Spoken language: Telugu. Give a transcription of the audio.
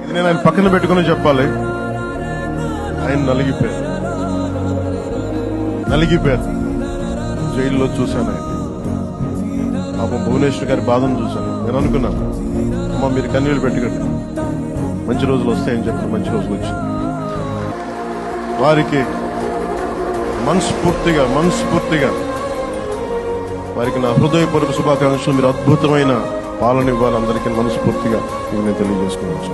ఇది నేను ఆయన పక్కన పెట్టుకుని చెప్పాలి. ఆయన నలిగిపోయారు. జైల్లో చూశాను ఆయన. పాపం భువనేశ్వర్ గారి బాధను చూశాను. నేను అనుకున్నాను, అమ్మ మీరు కన్నీళ్ళు పెట్టుకోండి, మంచి రోజులు వస్తాయని చెప్పిన మంచి రోజులు వచ్చింది. వారికి మనస్ఫూర్తిగా వారికి నా హృదయపూర్వక శుభాకాంక్షలు. మీరు అద్భుతమైన పాలన ఇవ్వాలి అందరికీ మనస్ఫూర్తిగా నేను తెలియజేసుకోవచ్చు.